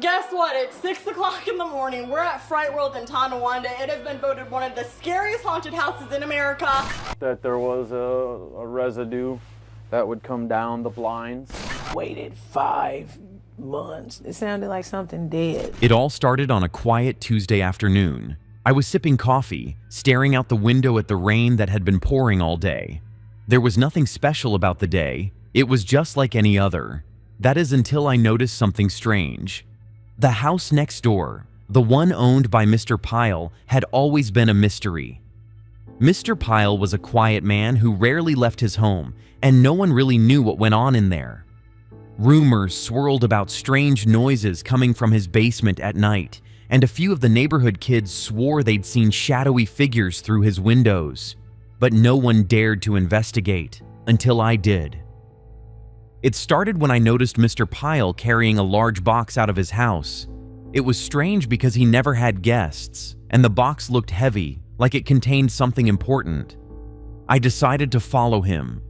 Guess what? It's 6 o'clock in the morning. We're at Fright World in Tonawanda. It has been voted one of the scariest haunted houses in America. That there was a residue that would come down the blinds. Waited 5 months. It sounded like something dead. It all started on a quiet Tuesday afternoon. I was sipping coffee, staring out the window at the rain that had been pouring all day. There was nothing special about the day. It was just like any other. That is until I noticed something strange. The house next door, the one owned by Mr. Pyle, had always been a mystery. Mr. Pyle was a quiet man who rarely left his home, and no one really knew what went on in there. Rumors swirled about strange noises coming from his basement at night, and a few of the neighborhood kids swore they'd seen shadowy figures through his windows. But no one dared to investigate, until I did. It started when I noticed Mr. Pyle carrying a large box out of his house. It was strange because he never had guests, and the box looked heavy, like it contained something important. I decided to follow him.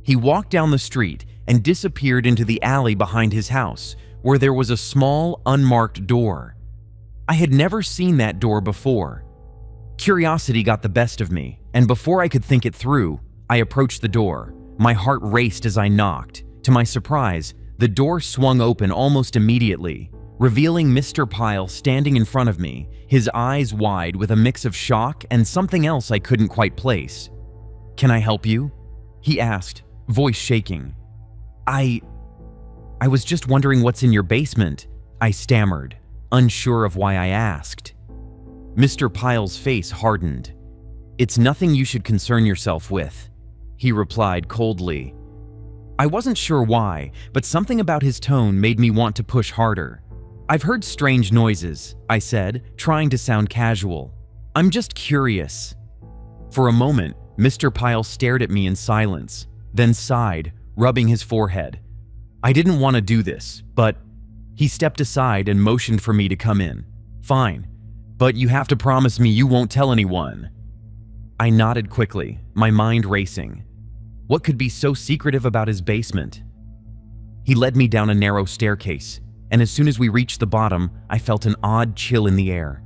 He walked down the street and disappeared into the alley behind his house, where there was a small, unmarked door. I had never seen that door before. Curiosity got the best of me, and before I could think it through, I approached the door. My heart raced as I knocked. To my surprise, the door swung open almost immediately, revealing Mr. Pyle standing in front of me, his eyes wide with a mix of shock and something else I couldn't quite place. "Can I help you?" he asked, voice shaking. I was just wondering what's in your basement," I stammered, unsure of why I asked. Mr. Pyle's face hardened. "It's nothing you should concern yourself with," he replied coldly. I wasn't sure why, but something about his tone made me want to push harder. "I've heard strange noises," I said, trying to sound casual. "I'm just curious." For a moment, Mr. Pyle stared at me in silence, then sighed, rubbing his forehead. I didn't want to do this, but he stepped aside and motioned for me to come in. "Fine, but you have to promise me you won't tell anyone." I nodded quickly, my mind racing. What could be so secretive about his basement? He led me down a narrow staircase, and as soon as we reached the bottom, I felt an odd chill in the air.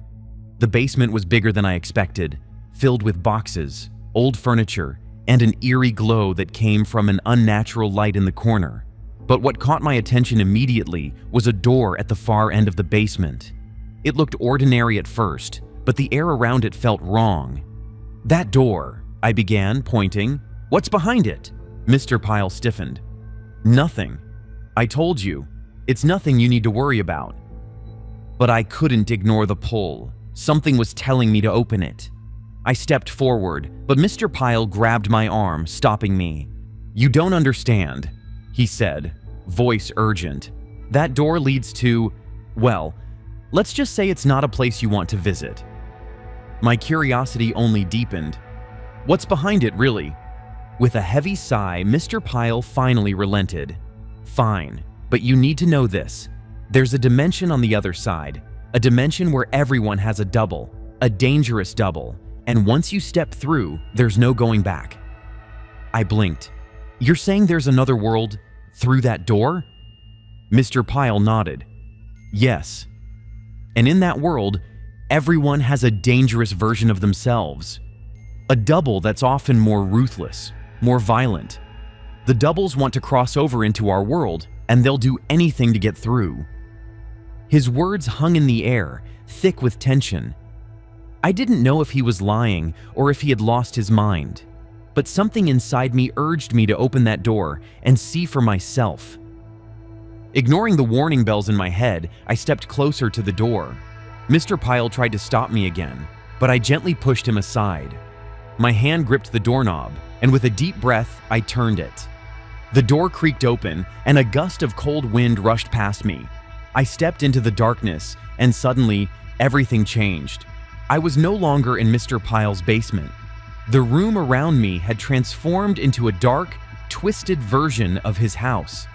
The basement was bigger than I expected, filled with boxes, old furniture, and an eerie glow that came from an unnatural light in the corner. But what caught my attention immediately was a door at the far end of the basement. It looked ordinary at first, but the air around it felt wrong. "That door," I began, pointing. "What's behind it?" Mr. Pyle stiffened. "Nothing. I told you. It's nothing you need to worry about." But I couldn't ignore the pull. Something was telling me to open it. I stepped forward, but Mr. Pyle grabbed my arm, stopping me. "You don't understand," he said, voice urgent. "That door leads to, well, let's just say it's not a place you want to visit." My curiosity only deepened. "What's behind it, really?" With a heavy sigh, Mr. Pyle finally relented. "Fine, but you need to know this. There's a dimension on the other side, a dimension where everyone has a double, a dangerous double, and once you step through, there's no going back." I blinked. "You're saying there's another world through that door?" Mr. Pyle nodded. "Yes. And in that world, everyone has a dangerous version of themselves. A double that's often more ruthless, more violent. The doubles want to cross over into our world, and they'll do anything to get through." His words hung in the air, thick with tension. I didn't know if he was lying or if he had lost his mind, but something inside me urged me to open that door and see for myself. Ignoring the warning bells in my head, I stepped closer to the door. Mr. Pyle tried to stop me again, but I gently pushed him aside. My hand gripped the doorknob, and with a deep breath, I turned it. The door creaked open, and a gust of cold wind rushed past me. I stepped into the darkness, and suddenly, everything changed. I was no longer in Mr. Pyle's basement. The room around me had transformed into a dark, twisted version of his house.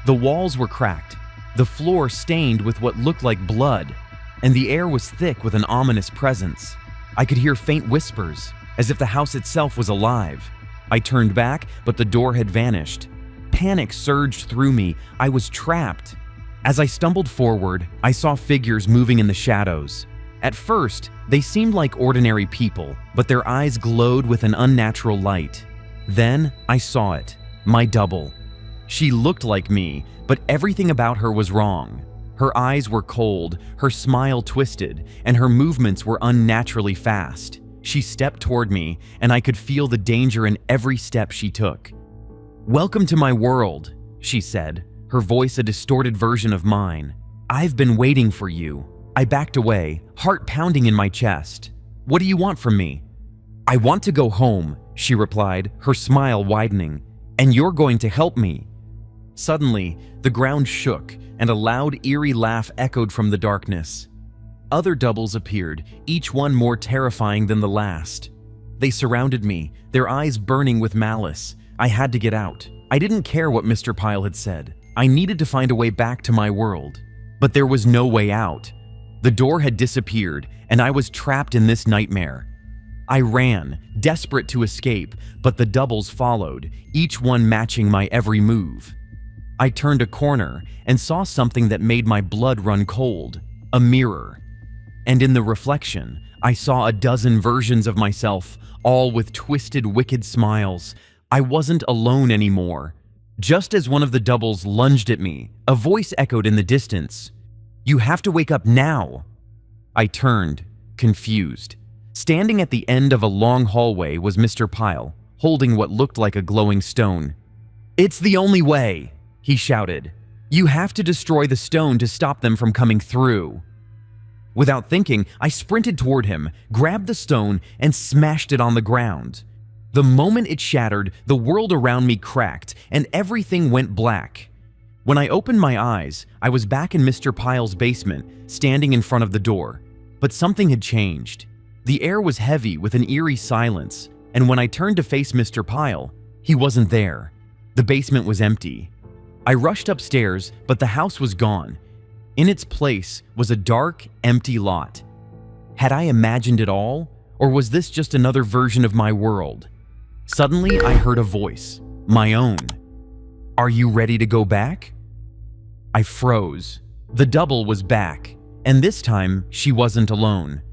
The walls were cracked, the floor stained with what looked like blood, and the air was thick with an ominous presence. I could hear faint whispers, as if the house itself was alive. I turned back, but the door had vanished. Panic surged through me. I was trapped. As I stumbled forward, I saw figures moving in the shadows. At first, they seemed like ordinary people, but their eyes glowed with an unnatural light. Then I saw it, my double. She looked like me, but everything about her was wrong. Her eyes were cold, her smile twisted, and her movements were unnaturally fast. She stepped toward me, and I could feel the danger in every step she took. "Welcome to my world," she said, her voice a distorted version of mine. "I've been waiting for you." I backed away, heart pounding in my chest. "What do you want from me?" "I want to go home," she replied, her smile widening. "And you're going to help me." Suddenly, the ground shook, and a loud, eerie laugh echoed from the darkness. Other doubles appeared, each one more terrifying than the last. They surrounded me, their eyes burning with malice. I had to get out. I didn't care what Mr. Pyle had said. I needed to find a way back to my world. But there was no way out. The door had disappeared, and I was trapped in this nightmare. I ran, desperate to escape, but the doubles followed, each one matching my every move. I turned a corner and saw something that made my blood run cold, a mirror. And in the reflection, I saw a dozen versions of myself, all with twisted, wicked smiles. I wasn't alone anymore. Just as one of the doubles lunged at me, a voice echoed in the distance. "You have to wake up now." I turned, confused. Standing at the end of a long hallway was Mr. Pyle, holding what looked like a glowing stone. "It's the only way," he shouted. "You have to destroy the stone to stop them from coming through." Without thinking, I sprinted toward him, grabbed the stone, and smashed it on the ground. The moment it shattered, the world around me cracked, and everything went black. When I opened my eyes, I was back in Mr. Pyle's basement, standing in front of the door. But something had changed. The air was heavy with an eerie silence, and when I turned to face Mr. Pyle, he wasn't there. The basement was empty. I rushed upstairs, but the house was gone. In its place was a dark, empty lot. Had I imagined it all, or was this just another version of my world? Suddenly, I heard a voice, my own. "Are you ready to go back?" I froze. The double was back, and this time she wasn't alone.